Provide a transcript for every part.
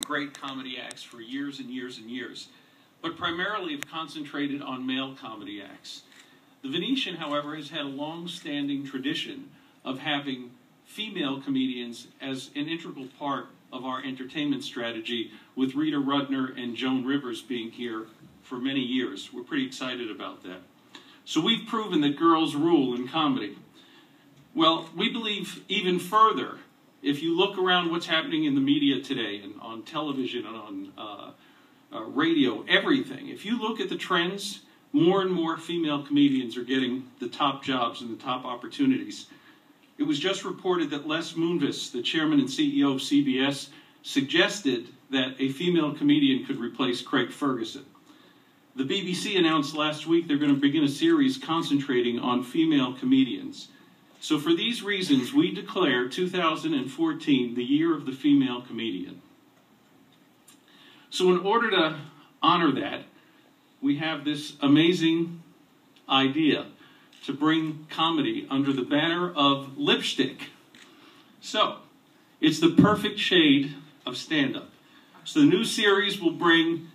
great comedy acts for years and years and years, but primarily have concentrated on male comedy acts. The Venetian, however, has had a long-standing tradition of having female comedians as an integral part of our entertainment strategy, with Rita Rudner and Joan Rivers being here for many years. We're pretty excited about that. So we've proven that girls rule in comedy. Well, we believe even further. If you look around what's happening in the media today, and on television and on radio, everything, if you look at the trends, more and more female comedians are getting the top jobs and the top opportunities. It was just reported that Les Moonves, the chairman and CEO of CBS, suggested that a female comedian could replace Craig Ferguson. The BBC announced last week they're going to begin a series concentrating on female comedians. So for these reasons, we declare 2014 the year of the female comedian. So in order to honor that, we have this amazing idea to bring comedy under the banner of Lipshtick. So, it's the perfect shade of stand-up. So the new series will bring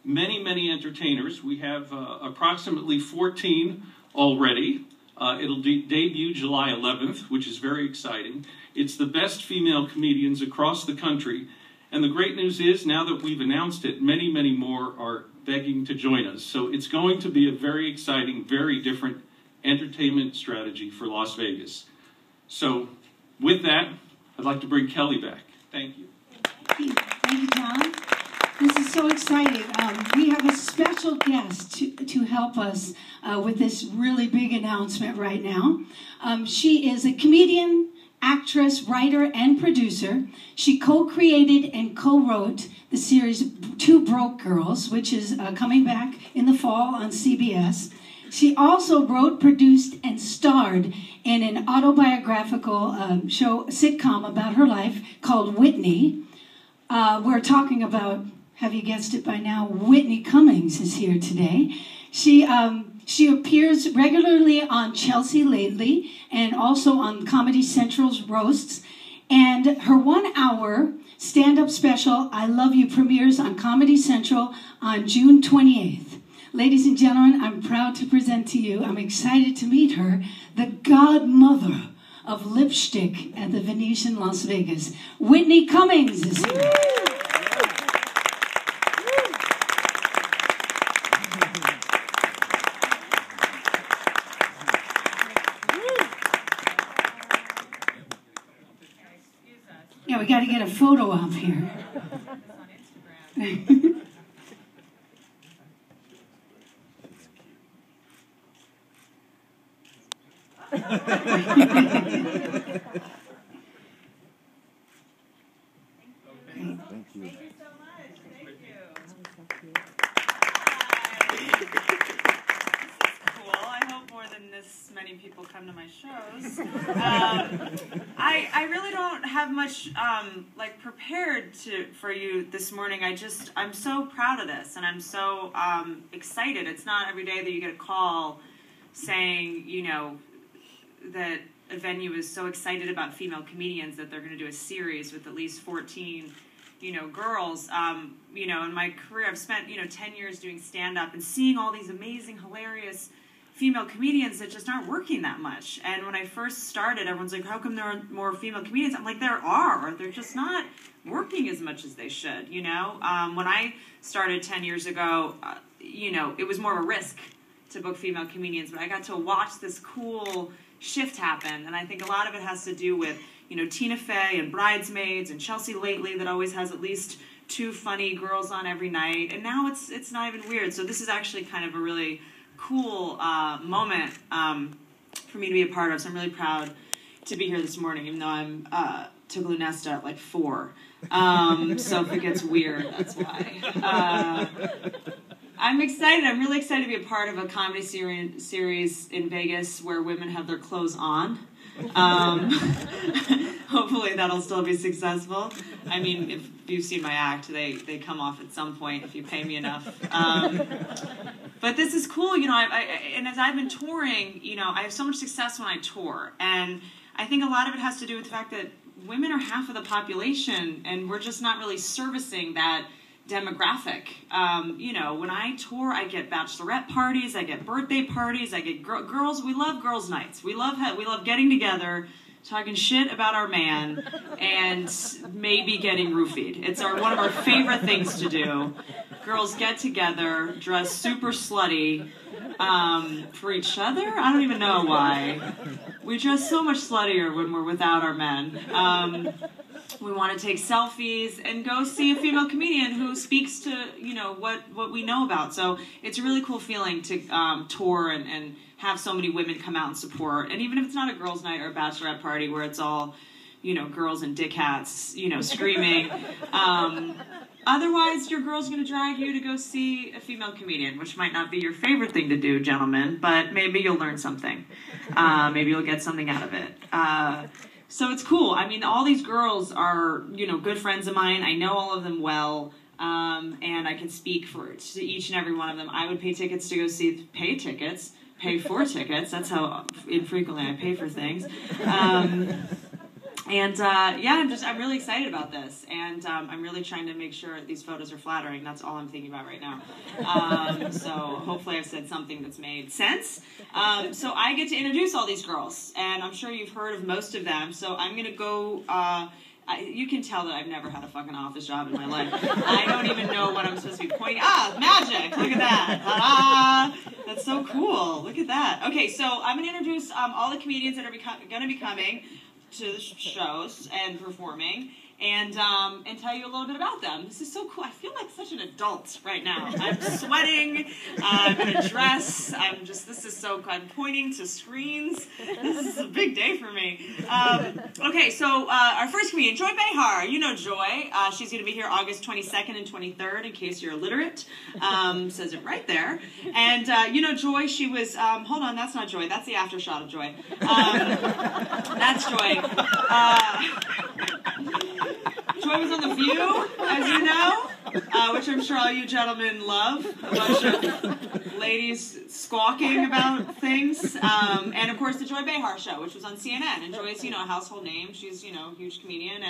many, many entertainers. We have approximately 14 already. It'll debut July 11th, which is very exciting. It's the best female comedians across the country. And the great news is, now that we've announced it, many, many more are begging to join us. So it's going to be a very exciting, very different entertainment strategy for Las Vegas. So with that, I'd like to bring Kelly back. Thank you. Thank you, John. This is so exciting. We have a special guest to help us with this really big announcement right now. She is a comedian, actress, writer, and producer. She co-created and co-wrote the series Two Broke Girls, which is coming back in the fall on CBS. She also wrote, produced, and starred in an autobiographical sitcom about her life called Whitney. We're talking about, have you guessed it by now, Whitney Cummings is here today. She appears regularly on Chelsea Lately and also on Comedy Central's Roasts. And her 1-hour stand-up special, I Love You, premieres on Comedy Central on June 28th. Ladies and gentlemen, I'm proud to present to you, I'm excited to meet her, the godmother of Lipshtick at the Venetian, Las Vegas. Whitney Cummings is here. Yeah, we got to get a photo op here. Thank you. Thank you so much. Thank you. This is cool. I hope more than this many people come to my shows. I really don't have much like prepared for you this morning. I'm so proud of this, and I'm so excited. It's not every day that you get a call saying, you know, that a venue is so excited about female comedians that they're going to do a series with at least 14, you know, girls. You know, in my career, I've spent, 10 years doing stand-up and seeing all these amazing, hilarious female comedians that just aren't working that much. And when I first started, everyone's like, how come there aren't more female comedians? I'm like, there are. They're just not working as much as they should, you know? When I started 10 years ago, it was more of a risk to book female comedians, but I got to watch this cool shift happen, and I think a lot of it has to do with, Tina Fey and Bridesmaids and Chelsea Lately that always has at least 2 funny girls on every night, and now it's not even weird. So this is actually kind of a really cool moment for me to be a part of, so I'm really proud to be here this morning, even though I'm to Lunesta at like 4. So if it gets weird, that's why. I'm excited. I'm really excited to be a part of a comedy series in Vegas where women have their clothes on. Hopefully that'll still be successful. I mean, if you've seen my act, they come off at some point if you pay me enough. But this is cool, and as I've been touring, I have so much success when I tour. And I think a lot of it has to do with the fact that women are half of the population, and we're just not really servicing that demographic. You know, when I tour, I get bachelorette parties, I get birthday parties, I get girls. We love girls' nights. We love getting together, talking shit about our man, and maybe getting roofied. It's one of our favorite things to do. Girls get together, dress super slutty for each other. I don't even know why. We dress so much sluttier when we're without our men. We want to take selfies and go see a female comedian who speaks to, you know, what we know about. So it's a really cool feeling to tour and have so many women come out and support. And even if it's not a girls' night or a bachelorette party where it's all, you know, girls in dick hats, you know, screaming. Otherwise, your girl's going to drag you to go see a female comedian, which might not be your favorite thing to do, gentlemen, but maybe you'll learn something. Maybe you'll get something out of it. So it's cool. I mean, all these girls are, you know, good friends of mine. I know all of them well, and I can speak to each and every one of them. I would pay tickets to go pay for tickets. That's how infrequently I pay for things. Yeah, I'm really excited about this, and I'm really trying to make sure these photos are flattering. That's all I'm thinking about right now. So hopefully I've said something that's made sense. So I get to introduce all these girls, and I'm sure you've heard of most of them. So I'm gonna go. You can tell that I've never had a fucking office job in my life. I don't even know what I'm supposed to be pointing. Magic! Look at that! Ta-da! That's so cool. Look at that. Okay, so I'm gonna introduce all the comedians that are gonna be coming to the shows and performing, and tell you a little bit about them. This is so cool. I feel like such an adult right now. I'm sweating. I'm in a dress. This is so cool. I'm pointing to screens. This is a big day for me. Okay, so our first comedian, Joy Behar. You know Joy. She's going to be here August 22nd and 23rd, in case you're illiterate. Says it right there. And you know Joy, she was, hold on, that's not Joy. That's the after shot of Joy. That's Joy. Joy was on The View, as you know, which I'm sure all you gentlemen love. A bunch of ladies squawking about things. And, of course, The Joy Behar Show, which was on CNN. And Joy's, you know, a household name. She's, you know, a huge comedian.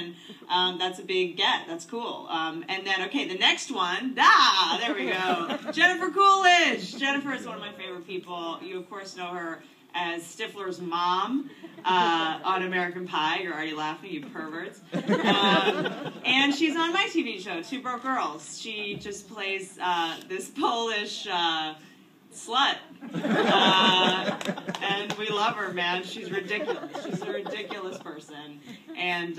And that's a big get. That's cool. And then, okay, the next one. There we go. Jennifer Coolidge. Jennifer is one of my favorite people. You, of course, know her as Stifler's mom on American Pie. You're already laughing, you perverts. And she's on my TV show, Two Broke Girls. She just plays this Polish slut. And we love her, man. She's ridiculous. She's a ridiculous person. And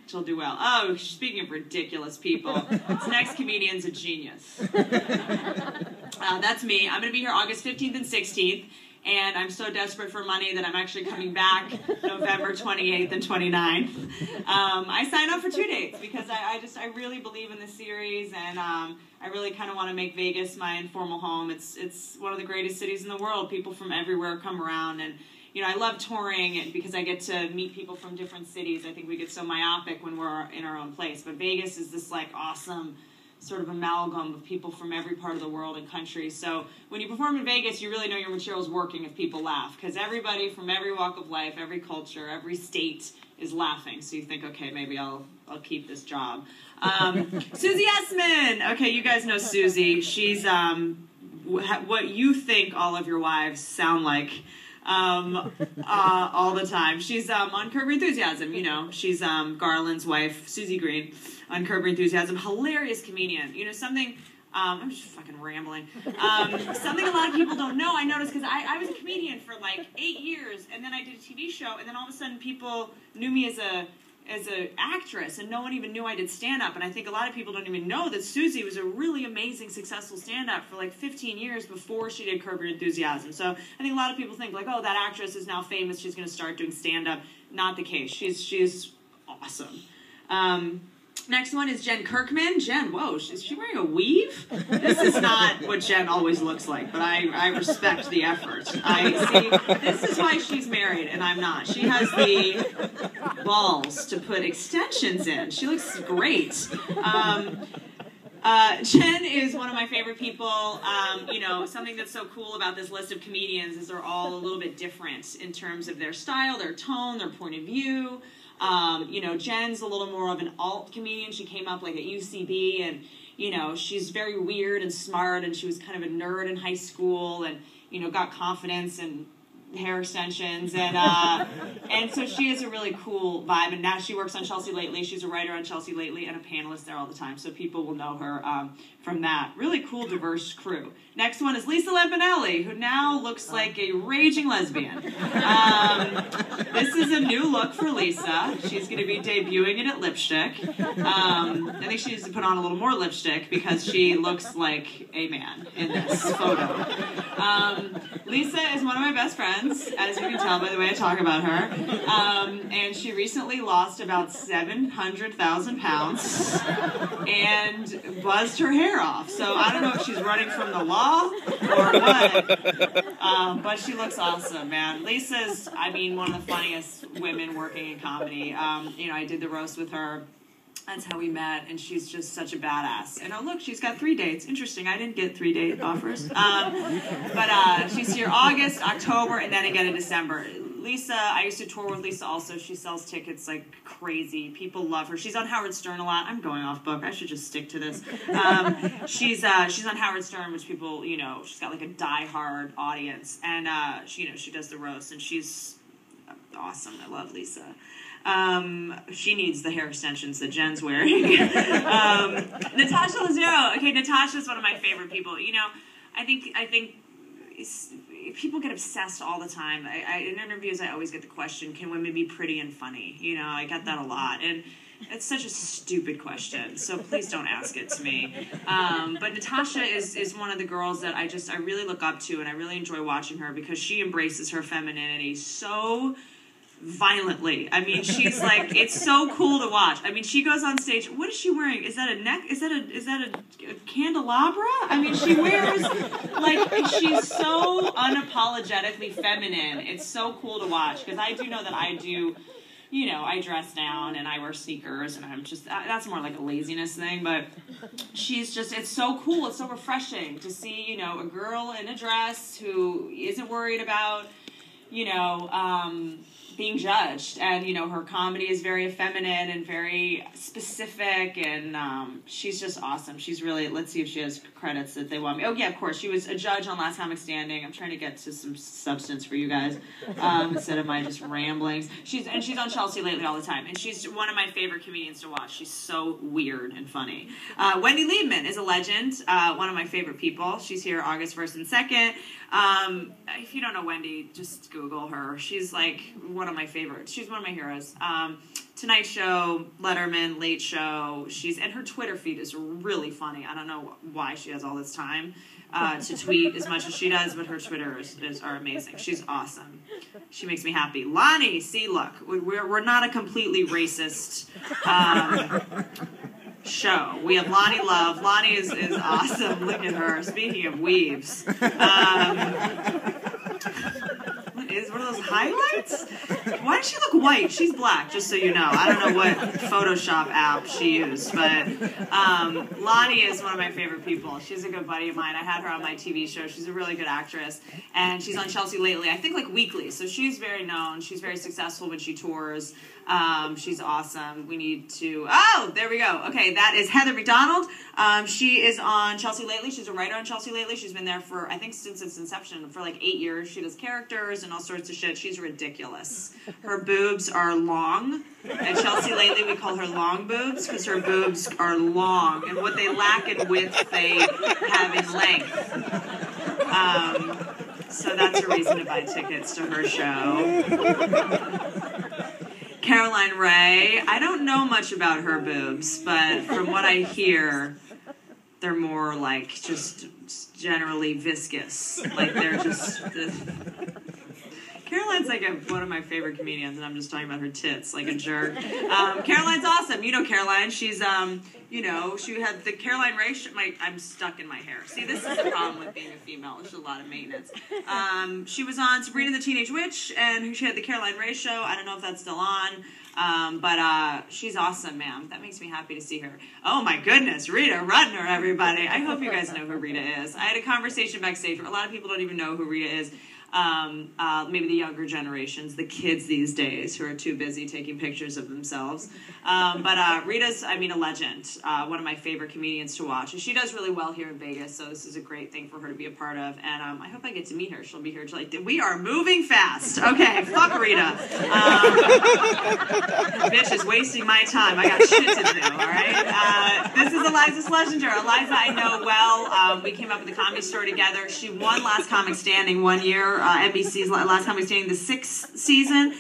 she'll do well. Oh, speaking of ridiculous people, this next comedian's a genius. That's me. I'm going to be here August 15th and 16th. And I'm so desperate for money that I'm actually coming back November 28th and 29th. I signed up for 2 dates because I really believe in this series, and I really kind of want to make Vegas my informal home. It's one of the greatest cities in the world. People from everywhere come around, and you know, I love touring because I get to meet people from different cities. I think we get so myopic when we're in our own place, but Vegas is this like awesome sort of amalgam of people from every part of the world and country. So when you perform in Vegas, you really know your material's working if people laugh, because everybody from every walk of life, every culture, every state is laughing. So you think, okay, maybe I'll keep this job. Susie Essman. Okay, you guys know Susie. She's what you think all of your wives sound like all the time. She's on Curb Your Enthusiasm, you know. She's Garland's wife, Susie Green, on Curb Your Enthusiasm. Hilarious comedian. You know, something, I'm just fucking rambling. Something a lot of people don't know, I noticed, because I was a comedian for like 8 years, and then I did a TV show, and then all of a sudden people knew me as an actress, and no one even knew I did stand-up. And I think a lot of people don't even know that Susie was a really amazing, successful stand-up for like 15 years before she did Curb Your Enthusiasm. So I think a lot of people think like, oh, that actress is now famous, she's going to start doing stand-up. Not the case. She's awesome. Next one is Jen Kirkman. Jen, whoa, is she wearing a weave? This is not what Jen always looks like, but I respect the effort. This is why she's married and I'm not. She has the balls to put extensions in. She looks great. Jen is one of my favorite people. You know, something that's so cool about this list of comedians is they're all a little bit different in terms of their style, their tone, their point of view. You know, Jen's a little more of an alt comedian. She came up like at UCB, and you know, she's very weird and smart, and she was kind of a nerd in high school, and you know, got confidence and hair extensions, and so she has a really cool vibe, and now she works on Chelsea Lately. She's a writer on Chelsea Lately and a panelist there all the time, so people will know her from that. Really cool, diverse crew. Next one is Lisa Lampanelli, who now looks like a raging lesbian. This is a new look for Lisa. She's going to be debuting it at Lipshtick. I think she needs to put on a little more lipstick because she looks like a man in this photo. Lisa is one of my best friends, as you can tell by the way I talk about her. And she recently lost about 700,000 pounds and buzzed her hair off. So I don't know if she's running from the law or what, but she looks awesome, man. Lisa's, I mean, one of the funniest women working in comedy. You know, I did the roast with her. That's how we met, and she's just such a badass. And oh, look, she's got 3 dates. Interesting, I didn't get 3 date offers. But she's here August, October, and then again in December. Lisa, I used to tour with Lisa also. She sells tickets like crazy. People love her. She's on Howard Stern a lot. I'm going off book. I should just stick to this. She's on Howard Stern, which people, you know, she's got like a diehard audience. And, she, you know, she does the roast, and she's awesome. I love Lisa. She needs the hair extensions that Jen's wearing. Natasha Lazaro. Okay, Natasha's one of my favorite people. You know, I think people get obsessed all the time. In interviews, I always get the question, can women be pretty and funny? You know, I get that a lot. And it's such a stupid question, so please don't ask it to me. But Natasha is one of the girls that I really look up to, and I really enjoy watching her because she embraces her femininity so violently. I mean, she's like, it's so cool to watch. I mean, she goes on stage. What is she wearing? Is that a neck? Is that a candelabra? I mean, she wears like, she's so unapologetically feminine. It's so cool to watch because I do know that I do. You know, I dress down and I wear sneakers, and I'm just, that's more like a laziness thing, but she's just, it's so cool, it's so refreshing to see, you know, a girl in a dress who isn't worried about, you know, being judged, and, you know, her comedy is very feminine and very specific, and she's just awesome. She's really, let's see if she has credits that they want me. Oh, yeah, of course, she was a judge on Last Comic Standing. I'm trying to get to some substance for you guys, instead of my just ramblings. She's on Chelsea Lately all the time, and she's one of my favorite comedians to watch. She's so weird and funny. Wendy Liebman is a legend, one of my favorite people. She's here August 1st and 2nd. If you don't know Wendy, just Google her. She's like one of my favorites. She's one of my heroes. Tonight Show, Letterman, Late Show. And her Twitter feed is really funny. I don't know why she has all this time to tweet as much as she does, but her Twitters are amazing. She's awesome. She makes me happy. Lonnie, see, look, we're not a completely racist show. We have Lonnie Love. Lonnie is awesome. Look at her. Speaking of weaves. What are those highlights? Why does she look white? She's black, just so you know. I don't know what Photoshop app she used, but Lonnie is one of my favorite people. She's a good buddy of mine. I had her on my TV show. She's a really good actress, and she's on Chelsea Lately, I think like weekly, so she's very known. She's very successful when she tours. She's awesome. We need to... Oh, there we go. Okay, that is Heather McDonald. She is on Chelsea Lately. She's a writer on Chelsea Lately. She's been there for, I think, since its inception, for like 8 years. She does characters and all sorts of shit. She's ridiculous. Her boobs are long. At Chelsea Lately, we call her long boobs because her boobs are long. And what they lack in width, they have in length. So that's a reason to buy tickets to her show. Caroline Ray. I don't know much about her boobs, but from what I hear, they're more like just generally viscous. Like they're just... Caroline's like one of my favorite comedians, and I'm just talking about her tits like a jerk. Caroline's awesome. You know Caroline. She's, you know, she had the Caroline Ray... I'm stuck in my hair. See, this is the problem with being a female. There's a lot of maintenance. She was on Sabrina the Teenage Witch, and she had the Caroline Ray show. I don't know if that's still on. But she's awesome, man. That makes me happy to see her. Oh, my goodness. Rita Rudner, everybody. I hope you guys know who Rita is. I had a conversation backstage where a lot of people don't even know who Rita is. maybe the younger generations, the kids these days who are too busy taking pictures of themselves. But Rita's, I mean, a legend. One of my favorite comedians to watch. And she does really well here in Vegas, so this is a great thing for her to be a part of. And I hope I get to meet her. She'll be here till we are moving fast. Okay, fuck Rita. Bitch is wasting my time. I got shit to do, all right? This is Eliza Schlesinger. Eliza I know well. We came up with the Comedy Store together. She won Last Comic Standing one year, NBC's Last Comic Standing, the 6th season.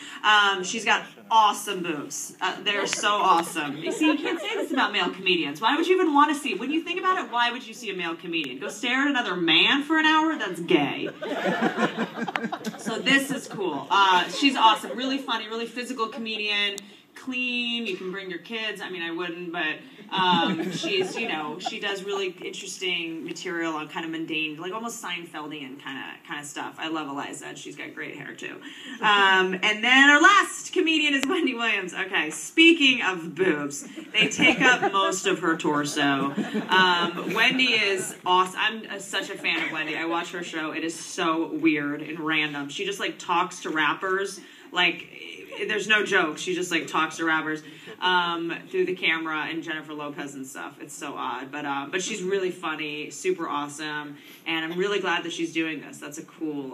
She's got awesome boobs. They're so awesome. You see, you can't say this about male comedians. Why would you even want to see? When you think about it, why would you see a male comedian? Go stare at another man for an hour? That's gay. So this is cool. She's awesome. Really funny, really physical comedian. Clean. You can bring your kids. I mean, I wouldn't, but she's, you know, she does really interesting material on kind of mundane, like almost Seinfeldian kind of stuff. I love Eliza. She's got great hair too. And then our last comedian is Wendy Williams. Okay, speaking of boobs, they take up most of her torso. Wendy is awesome. I'm such a fan of Wendy. I watch her show. It is so weird and random. She just like talks to rappers like. There's no joke. She just like talks to rappers through the camera and Jennifer Lopez and stuff. It's so odd, but she's really funny, super awesome, and I'm really glad that she's doing this. That's a cool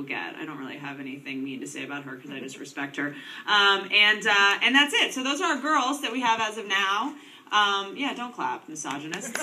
get. I don't really have anything mean to say about her because I just respect her. And that's it. So those are our girls that we have as of now. Yeah, don't clap, misogynists.